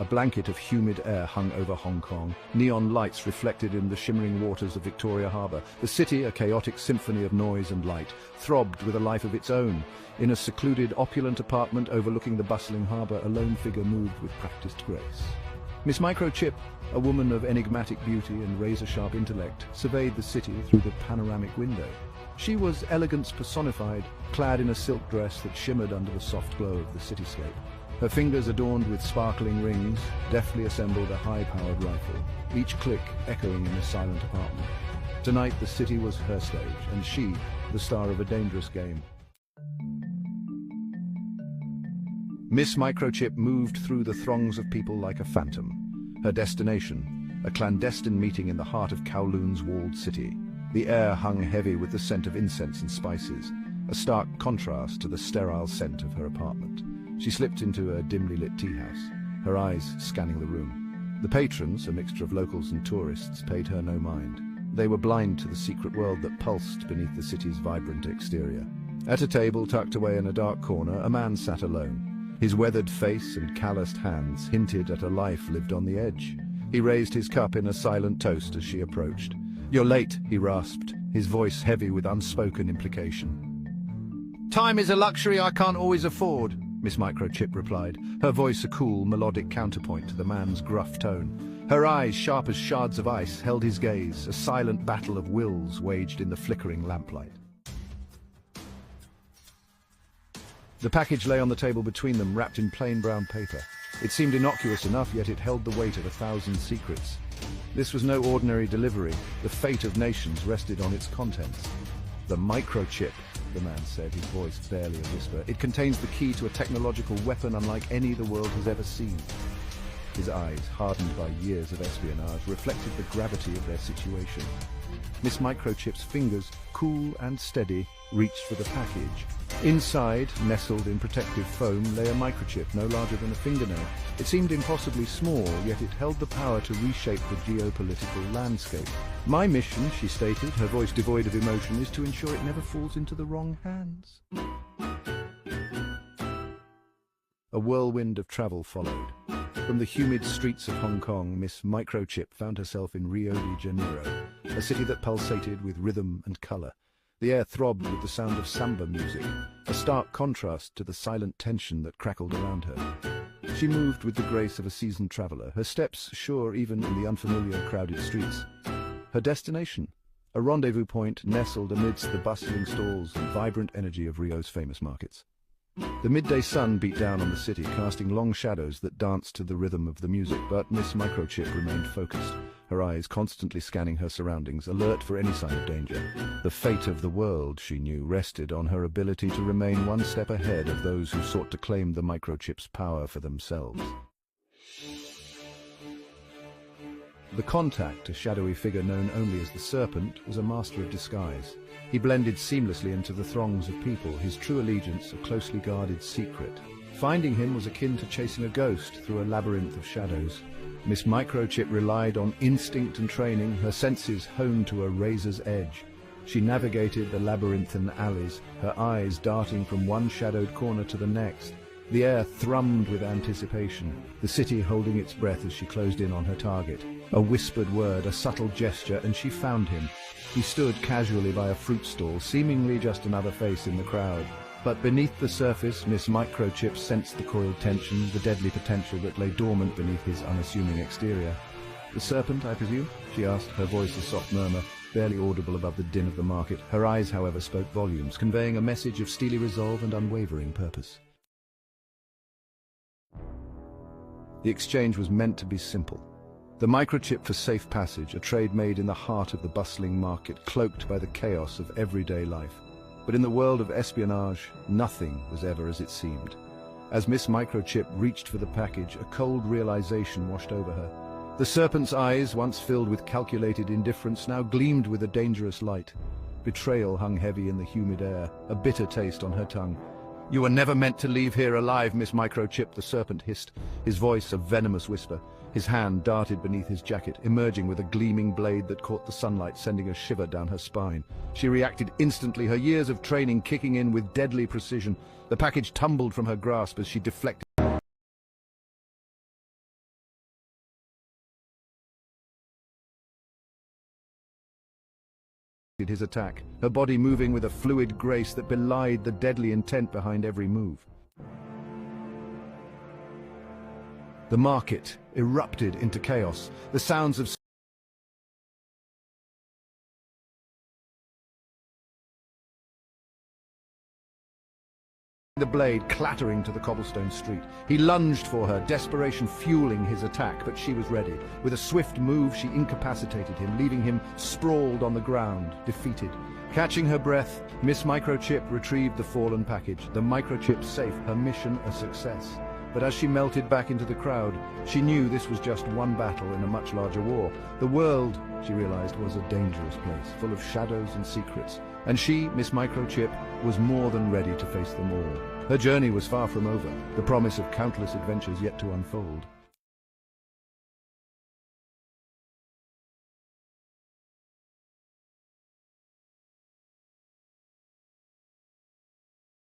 A blanket of humid air hung over Hong Kong. Neon lights reflected in the shimmering waters of Victoria Harbour. The city, a chaotic symphony of noise and light, throbbed with a life of its own. In a secluded, opulent apartment overlooking the bustling harbour, a lone figure moved with practiced grace. Miss Microchip, a woman of enigmatic beauty and razor-sharp intellect, surveyed the city through the panoramic window. She was elegance personified, clad in a silk dress that shimmered under the soft glow of the cityscape. Her fingers adorned with sparkling rings, deftly assembled a high-powered rifle, each click echoing in the silent apartment. Tonight the city was her stage, and she, the star of a dangerous game. Miss Microchip moved through the throngs of people like a phantom. Her destination, a clandestine meeting in the heart of Kowloon's walled city. The air hung heavy with the scent of incense and spices, a stark contrast to the sterile scent of her apartment. She slipped into a dimly lit tea house, her eyes scanning the room. The patrons, a mixture of locals and tourists, paid her no mind. They were blind to the secret world that pulsed beneath the city's vibrant exterior. At a table tucked away in a dark corner, a man sat alone. His weathered face and calloused hands hinted at a life lived on the edge. He raised his cup in a silent toast as she approached. "You're late," he rasped, his voice heavy with unspoken implication. "Time is a luxury I can't always afford," Miss Microchip replied, her voice a cool, melodic counterpoint to the man's gruff tone. Her eyes, sharp as shards of ice, held his gaze, a silent battle of wills waged in the flickering lamplight. The package lay on the table between them, wrapped in plain brown paper. It seemed innocuous enough, yet it held the weight of 1,000 secrets. This was no ordinary delivery. The fate of nations rested on its contents. "The microchip," the man said, his voice barely a whisper. "It contains the key to a technological weapon unlike any the world has ever seen." His eyes, hardened by years of espionage, reflected the gravity of their situation. Miss Microchip's fingers, cool and steady, reached for the package. Inside, nestled in protective foam, lay a microchip no larger than a fingernail. It seemed impossibly small, yet it held the power to reshape the geopolitical landscape. "My mission," she stated, her voice devoid of emotion, "is to ensure it never falls into the wrong hands." A whirlwind of travel followed. From the humid streets of Hong Kong, Miss Microchip found herself in Rio de Janeiro, a city that pulsated with rhythm and colour. The air throbbed with the sound of samba music, a stark contrast to the silent tension that crackled around her. She moved with the grace of a seasoned traveller, her steps sure even in the unfamiliar crowded streets. Her destination, a rendezvous point nestled amidst the bustling stalls and vibrant energy of Rio's famous markets. The midday sun beat down on the city, casting long shadows that danced to the rhythm of the music, but Miss Microchip remained focused, her eyes constantly scanning her surroundings, alert for any sign of danger. The fate of the world, she knew, rested on her ability to remain one step ahead of those who sought to claim the microchip's power for themselves. The contact, a shadowy figure known only as the Serpent, was a master of disguise. He blended seamlessly into the throngs of people, his true allegiance a closely guarded secret. Finding him was akin to chasing a ghost through a labyrinth of shadows. Miss Microchip relied on instinct and training, her senses honed to a razor's edge. She navigated the labyrinthine alleys, her eyes darting from one shadowed corner to the next. The air thrummed with anticipation, the city holding its breath as she closed in on her target. A whispered word, a subtle gesture, and she found him. He stood casually by a fruit stall, seemingly just another face in the crowd. But beneath the surface, Miss Microchip sensed the coiled tension, the deadly potential that lay dormant beneath his unassuming exterior. "The Serpent, I presume?" she asked, her voice a soft murmur, barely audible above the din of the market. Her eyes, however, spoke volumes, conveying a message of steely resolve and unwavering purpose. The exchange was meant to be simple. The microchip for safe passage, a trade made in the heart of the bustling market, cloaked by the chaos of everyday life. But in the world of espionage, nothing was ever as it seemed. As Miss Microchip reached for the package, a cold realization washed over her. The Serpent's eyes, once filled with calculated indifference, now gleamed with a dangerous light. Betrayal hung heavy in the humid air, a bitter taste on her tongue. "You were never meant to leave here alive, Miss Microchip," the Serpent hissed, his voice a venomous whisper. His hand darted beneath his jacket, emerging with a gleaming blade that caught the sunlight, sending a shiver down her spine. She reacted instantly, her years of training kicking in with deadly precision. The package tumbled from her grasp as she deflected his attack, her body moving with a fluid grace that belied the deadly intent behind every move. The market erupted into chaos. The sounds of the blade clattering to the cobblestone street. He lunged for her, desperation fueling his attack, but she was ready. With a swift move, she incapacitated him, leaving him sprawled on the ground, defeated. Catching her breath, Miss Microchip retrieved the fallen package. The microchip safe, her mission a success. But as she melted back into the crowd, she knew this was just one battle in a much larger war. The world, she realized, was a dangerous place, full of shadows and secrets. And she, Miss Microchip, was more than ready to face them all. Her journey was far from over, the promise of countless adventures yet to unfold.